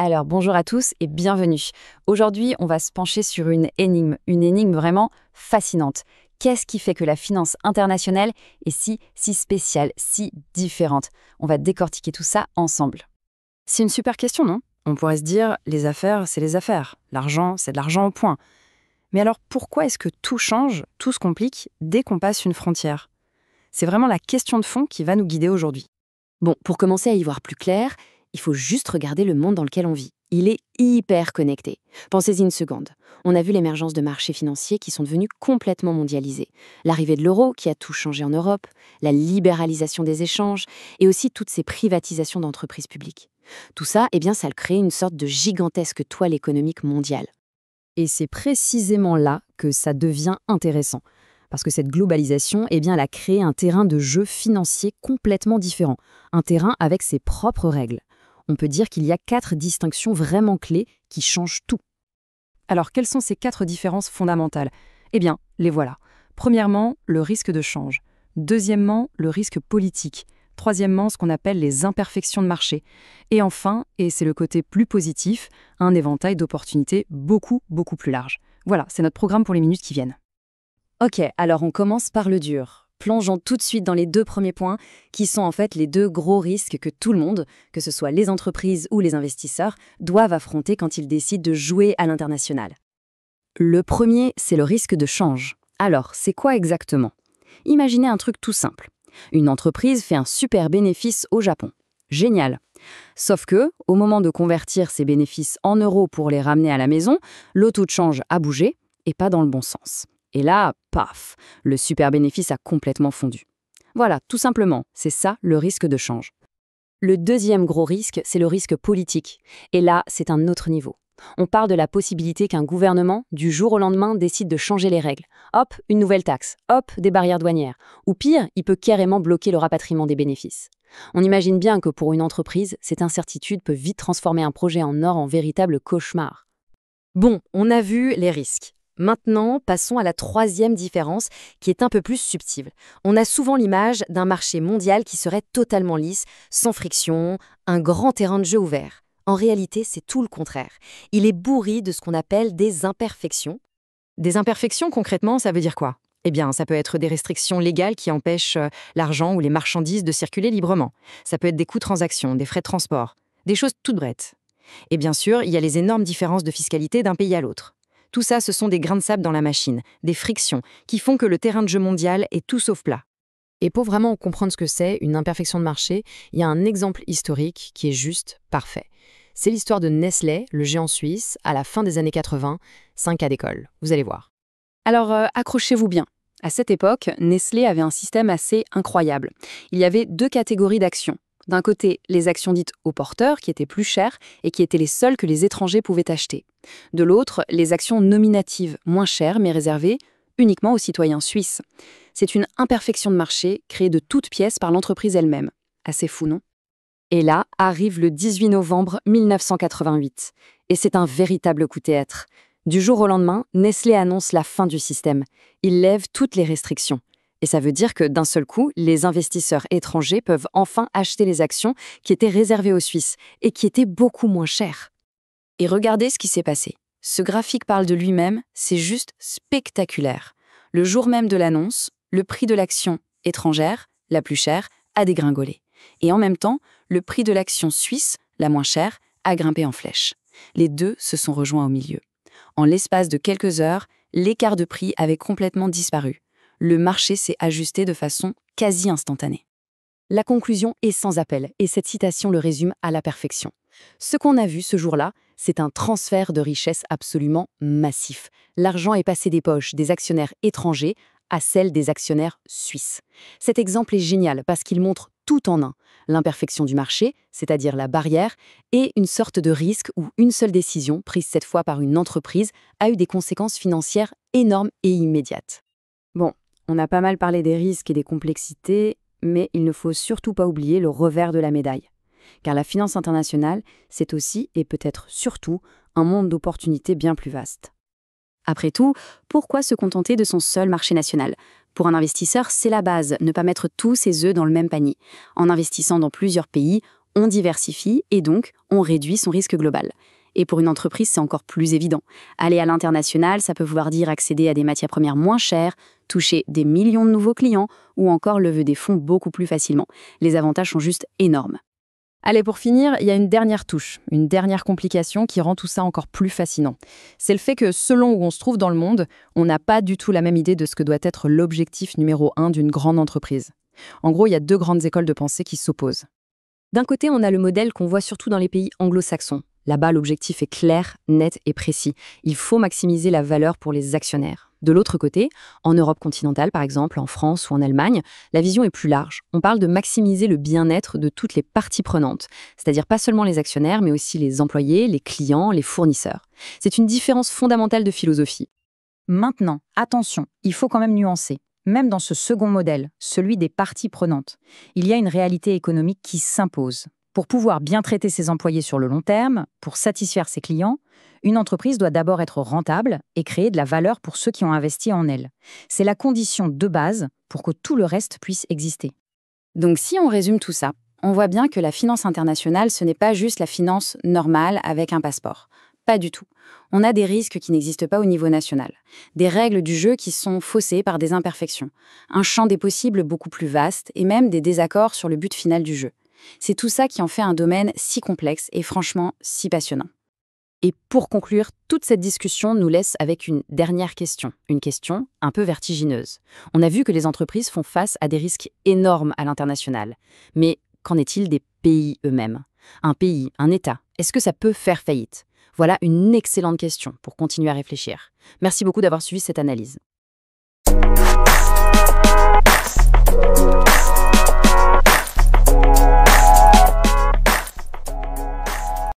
Alors, bonjour à tous et bienvenue. Aujourd'hui, on va se pencher sur une énigme vraiment fascinante. Qu'est-ce qui fait que la finance internationale est si spéciale, si différente? On va décortiquer tout ça ensemble. C'est une super question, non? On pourrait se dire, les affaires, c'est les affaires. L'argent, c'est de l'argent au point. Mais alors pourquoi est-ce que tout change, tout se complique, dès qu'on passe une frontière? C'est vraiment la question de fond qui va nous guider aujourd'hui. Bon, pour commencer à y voir plus clair, il faut juste regarder le monde dans lequel on vit. Il est hyper connecté. Pensez-y une seconde. On a vu l'émergence de marchés financiers qui sont devenus complètement mondialisés. L'arrivée de l'euro qui a tout changé en Europe, la libéralisation des échanges et aussi toutes ces privatisations d'entreprises publiques. Tout ça, ça crée une sorte de gigantesque toile économique mondiale. Et c'est précisément là que ça devient intéressant. Parce que cette globalisation, elle a créé un terrain de jeu financier complètement différent. Un terrain avec ses propres règles. On peut dire qu'il y a 4 distinctions vraiment clés qui changent tout. Alors, quelles sont ces 4 différences fondamentales? Les voilà. Premièrement, le risque de change. Deuxièmement, le risque politique. Troisièmement, ce qu'on appelle les imperfections de marché. Et enfin, et c'est le côté plus positif, un éventail d'opportunités beaucoup plus large. Voilà, c'est notre programme pour les minutes qui viennent. Ok, alors on commence par le dur. Plongeons tout de suite dans les 2 premiers points, qui sont en fait les 2 gros risques que tout le monde, que ce soit les entreprises ou les investisseurs, doivent affronter quand ils décident de jouer à l'international. Le premier, c'est le risque de change. Alors, c'est quoi exactement? Imaginez un truc tout simple. Une entreprise fait un super bénéfice au Japon. Génial. Sauf que, au moment de convertir ces bénéfices en euros pour les ramener à la maison, le taux de change a bougé, et pas dans le bon sens. Et là, paf, le super bénéfice a complètement fondu. Voilà, tout simplement, c'est ça le risque de change. Le deuxième gros risque, c'est le risque politique. Et là, c'est un autre niveau. On parle de la possibilité qu'un gouvernement, du jour au lendemain, décide de changer les règles. Hop, une nouvelle taxe. Hop, des barrières douanières. Ou pire, il peut carrément bloquer le rapatriement des bénéfices. On imagine bien que pour une entreprise, cette incertitude peut vite transformer un projet en or en véritable cauchemar. Bon, on a vu les risques. Maintenant, passons à la troisième différence qui est un peu plus subtile. On a souvent l'image d'un marché mondial qui serait totalement lisse, sans friction, un grand terrain de jeu ouvert. En réalité, c'est tout le contraire. Il est bourri de ce qu'on appelle des imperfections. Des imperfections, concrètement, ça veut dire quoi? Ça peut être des restrictions légales qui empêchent l'argent ou les marchandises de circuler librement. Ça peut être des coûts de transaction, des frais de transport, des choses toutes brettes. Et bien sûr, il y a les énormes différences de fiscalité d'un pays à l'autre. Tout ça, ce sont des grains de sable dans la machine, des frictions, qui font que le terrain de jeu mondial est tout sauf plat. Et pour vraiment comprendre ce que c'est, une imperfection de marché, il y a un exemple historique qui est juste parfait. C'est l'histoire de Nestlé, le géant suisse, à la fin des années 80, 5 cas d'école. Vous allez voir. Alors, accrochez-vous bien. À cette époque, Nestlé avait un système assez incroyable. Il y avait 2 catégories d'actions. D'un côté, les actions dites aux porteurs, qui étaient plus chères et qui étaient les seules que les étrangers pouvaient acheter. De l'autre, les actions nominatives, moins chères mais réservées uniquement aux citoyens suisses. C'est une imperfection de marché créée de toutes pièces par l'entreprise elle-même. Assez fou, non? Et là arrive le 18 novembre 1988. Et c'est un véritable coup de théâtre. Du jour au lendemain, Nestlé annonce la fin du système. Il lève toutes les restrictions. Et ça veut dire que d'un seul coup, les investisseurs étrangers peuvent enfin acheter les actions qui étaient réservées aux Suisses et qui étaient beaucoup moins chères. Et regardez ce qui s'est passé. Ce graphique parle de lui-même, c'est juste spectaculaire. Le jour même de l'annonce, le prix de l'action étrangère, la plus chère, a dégringolé. Et en même temps, le prix de l'action suisse, la moins chère, a grimpé en flèche. Les deux se sont rejoints au milieu. En l'espace de quelques heures, l'écart de prix avait complètement disparu. Le marché s'est ajusté de façon quasi instantanée. La conclusion est sans appel, et cette citation le résume à la perfection. Ce qu'on a vu ce jour-là, c'est un transfert de richesse absolument massif. L'argent est passé des poches des actionnaires étrangers à celles des actionnaires suisses. Cet exemple est génial parce qu'il montre tout en un. L'imperfection du marché, c'est-à-dire la barrière, et une sorte de risque où une seule décision, prise cette fois par une entreprise, a eu des conséquences financières énormes et immédiates. Bon, on a pas mal parlé des risques et des complexités, mais il ne faut surtout pas oublier le revers de la médaille. Car la finance internationale, c'est aussi, et peut-être surtout, un monde d'opportunités bien plus vaste. Après tout, pourquoi se contenter de son seul marché national? Pour un investisseur, c'est la base, ne pas mettre tous ses œufs dans le même panier. En investissant dans plusieurs pays, on diversifie et donc on réduit son risque global. Et pour une entreprise, c'est encore plus évident. Aller à l'international, ça peut vouloir dire accéder à des matières premières moins chères, toucher des millions de nouveaux clients ou encore lever des fonds beaucoup plus facilement. Les avantages sont juste énormes. Allez, pour finir, il y a une dernière touche, une dernière complication qui rend tout ça encore plus fascinant. C'est le fait que selon où on se trouve dans le monde, on n'a pas du tout la même idée de ce que doit être l'objectif numéro 1 d'une grande entreprise. En gros, il y a deux grandes écoles de pensée qui s'opposent. D'un côté, on a le modèle qu'on voit surtout dans les pays anglo-saxons. Là-bas, l'objectif est clair, net et précis. Il faut maximiser la valeur pour les actionnaires. De l'autre côté, en Europe continentale par exemple, en France ou en Allemagne, la vision est plus large. On parle de maximiser le bien-être de toutes les parties prenantes, c'est-à-dire pas seulement les actionnaires, mais aussi les employés, les clients, les fournisseurs. C'est une différence fondamentale de philosophie. Maintenant, attention, il faut quand même nuancer. Même dans ce second modèle, celui des parties prenantes, il y a une réalité économique qui s'impose. Pour pouvoir bien traiter ses employés sur le long terme, pour satisfaire ses clients, une entreprise doit d'abord être rentable et créer de la valeur pour ceux qui ont investi en elle. C'est la condition de base pour que tout le reste puisse exister. Donc si on résume tout ça, on voit bien que la finance internationale, ce n'est pas juste la finance normale avec un passeport. Pas du tout. On a des risques qui n'existent pas au niveau national, des règles du jeu qui sont faussées par des imperfections, un champ des possibles beaucoup plus vaste et même des désaccords sur le but final du jeu. C'est tout ça qui en fait un domaine si complexe et franchement si passionnant. Et pour conclure, toute cette discussion nous laisse avec une dernière question, une question un peu vertigineuse. On a vu que les entreprises font face à des risques énormes à l'international. Mais qu'en est-il des pays eux-mêmes? Un pays, un État, est-ce que ça peut faire faillite? Voilà une excellente question pour continuer à réfléchir. Merci beaucoup d'avoir suivi cette analyse.